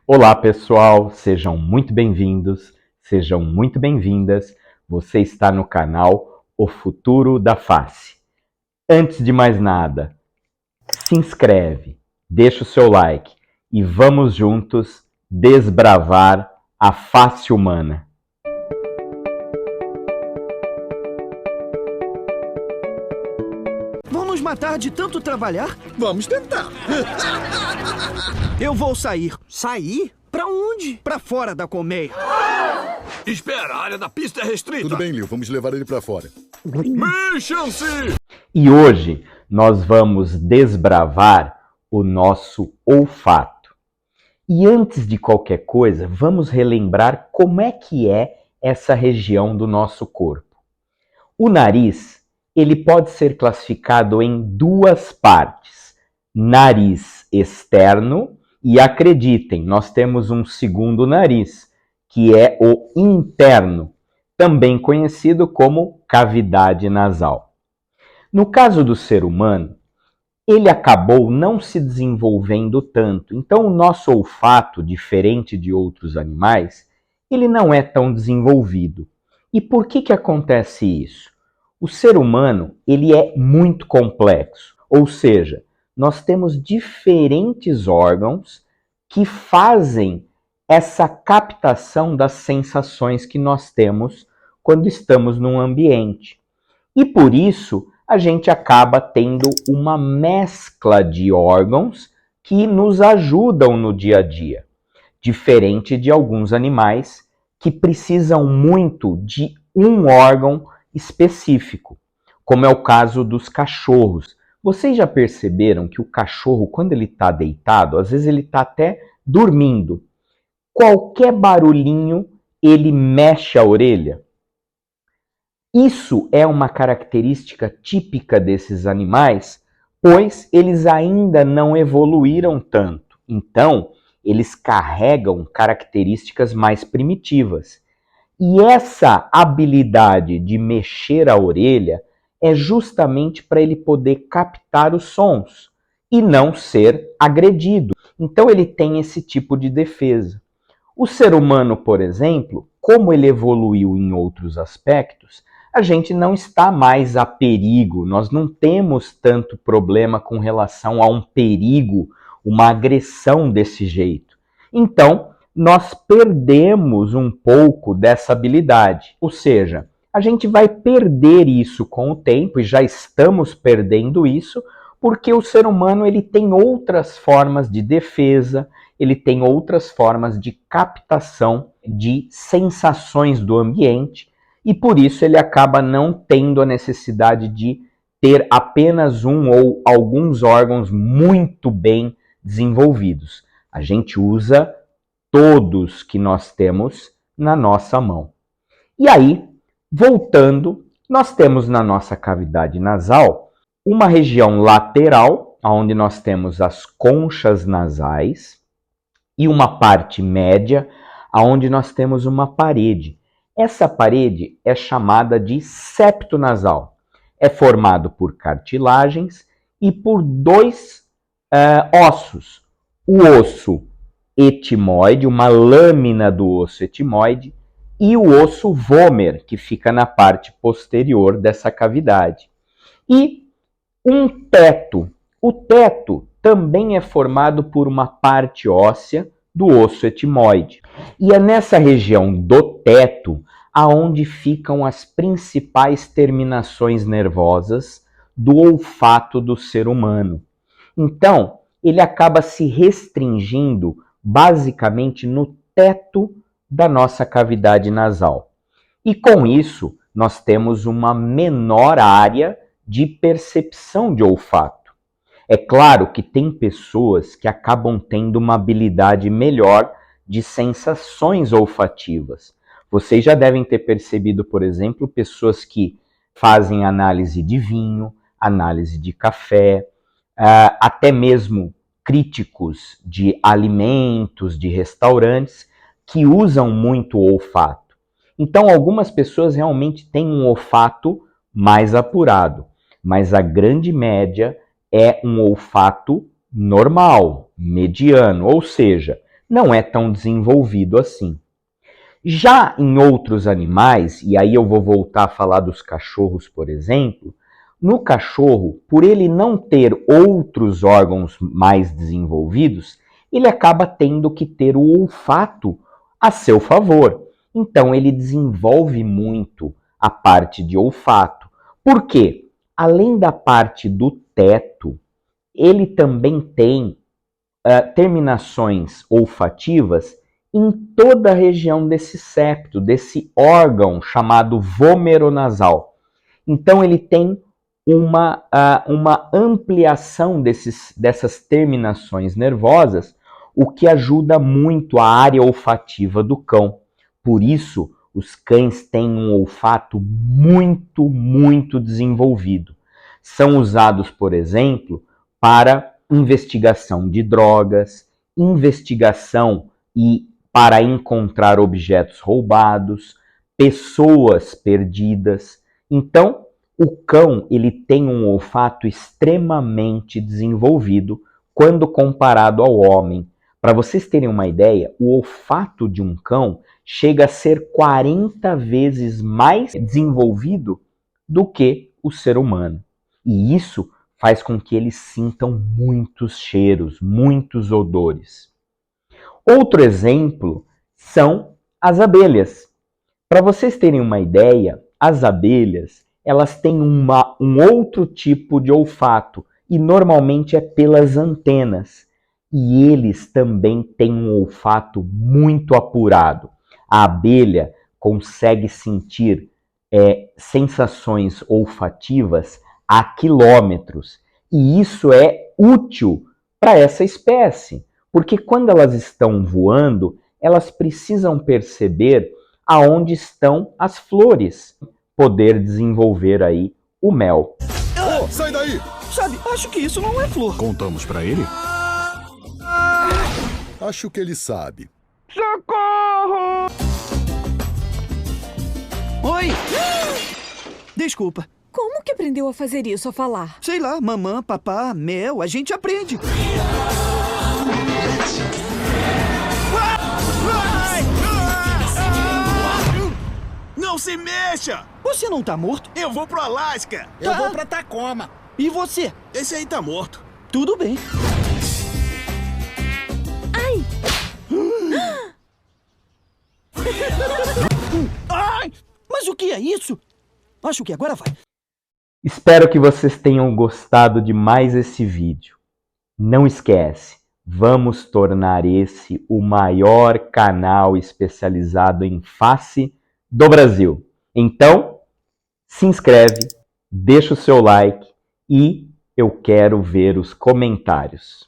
Olá, pessoal, sejam muito bem-vindos, sejam muito bem-vindas. Você está no canal O Futuro da Face. Antes de mais nada, se inscreve, deixa o seu like e vamos juntos desbravar a face humana. Vamos matar de tanto trabalhar? Vamos tentar. Eu vou sair. Sair? Pra onde? Pra fora da colmeia. Espera, a área da pista é restrita. Tudo bem, Leo, vamos levar ele pra fora. Mexam-se! E hoje nós vamos desbravar o nosso olfato. E antes de qualquer coisa, vamos relembrar como é que é essa região do nosso corpo. O nariz, ele pode ser classificado em duas partes. Nariz externo e, acreditem, nós temos um segundo nariz, que é o interno, também conhecido como cavidade nasal. No caso do ser humano, ele acabou não se desenvolvendo tanto. Então, o nosso olfato, diferente de outros animais, ele não é tão desenvolvido. E por que acontece isso? O ser humano, ele é muito complexo, ou seja, nós temos diferentes órgãos que fazem essa captação das sensações que nós temos quando estamos num ambiente. E por isso, a gente acaba tendo uma mescla de órgãos que nos ajudam no dia a dia, diferente de alguns animais que precisam muito de um órgão específico, como é o caso dos cachorros. Vocês já perceberam que o cachorro, quando ele está deitado, às vezes ele está até dormindo, qualquer barulhinho ele mexe a orelha? Isso é uma característica típica desses animais, pois eles ainda não evoluíram tanto. Então, eles carregam características mais primitivas. E essa habilidade de mexer a orelha é justamente para ele poder captar os sons e não ser agredido. Então, ele tem esse tipo de defesa. O ser humano, por exemplo, como ele evoluiu em outros aspectos, a gente não está mais a perigo, nós não temos tanto problema com relação a um perigo, uma agressão desse jeito. Então, nós perdemos um pouco dessa habilidade, ou seja, a gente vai perder isso com o tempo, e já estamos perdendo isso, porque o ser humano ele tem outras formas de defesa, ele tem outras formas de captação de sensações do ambiente, e por isso ele acaba não tendo a necessidade de ter apenas um ou alguns órgãos muito bem desenvolvidos. A gente usa todos que nós temos na nossa mão. E aí, voltando, nós temos na nossa cavidade nasal uma região lateral, onde nós temos as conchas nasais, e uma parte média, onde nós temos uma parede. Essa parede é chamada de septo nasal. É formado por cartilagens e por dois ossos. O osso etimoide, uma lâmina do osso etimoide, e o osso vômer, que fica na parte posterior dessa cavidade. E um teto. O teto também é formado por uma parte óssea do osso etimoide. E é nessa região do teto aonde ficam as principais terminações nervosas do olfato do ser humano. Então, ele acaba se restringindo basicamente no teto da nossa cavidade nasal. E com isso, nós temos uma menor área de percepção de olfato. É claro que tem pessoas que acabam tendo uma habilidade melhor de sensações olfativas. Vocês já devem ter percebido, por exemplo, pessoas que fazem análise de vinho, análise de café, até mesmo críticos de alimentos, de restaurantes, que usam muito o olfato. Então, algumas pessoas realmente têm um olfato mais apurado, mas a grande média é um olfato normal, mediano, ou seja, não é tão desenvolvido assim. Já em outros animais, e aí eu vou voltar a falar dos cachorros, por exemplo, no cachorro, por ele não ter outros órgãos mais desenvolvidos, ele acaba tendo que ter o olfato a seu favor. Então ele desenvolve muito a parte de olfato. Por quê? Além da parte do teto, ele também tem terminações olfativas em toda a região desse septo, desse órgão chamado vomeronasal. Então ele tem uma ampliação dessas terminações nervosas, o que ajuda muito a área olfativa do cão. Por isso, os cães têm um olfato muito, muito desenvolvido. São usados, por exemplo, para investigação de drogas, investigação e para encontrar objetos roubados, pessoas perdidas. Então, o cão ele tem um olfato extremamente desenvolvido quando comparado ao homem. Para vocês terem uma ideia, o olfato de um cão chega a ser 40 vezes mais desenvolvido do que o ser humano. E isso faz com que eles sintam muitos cheiros, muitos odores. Outro exemplo são as abelhas. Para vocês terem uma ideia, as abelhas elas têm um outro tipo de olfato e normalmente é pelas antenas. E eles também têm um olfato muito apurado. A abelha consegue sentir sensações olfativas a quilômetros. E isso é útil para essa espécie, porque quando elas estão voando, elas precisam perceber aonde estão as flores, poder desenvolver aí o mel. Oh, sai daí! Sabe, acho que isso não é flor. Contamos pra ele? Acho que ele sabe. Socorro! Oi! Desculpa. Como que aprendeu a fazer isso, a falar? Sei lá, mamã, papá, mel, a gente aprende. Não se mexa! Você não tá morto? Eu vou pro Alasca! Eu vou pra Tacoma. E você? Esse aí tá morto. Tudo bem. Ai! Mas o que é isso? Acho que agora vai. Espero que vocês tenham gostado de mais esse vídeo. Não esquece, vamos tornar esse o maior canal especializado em face do Brasil. Então, se inscreve, deixa o seu like e eu quero ver os comentários.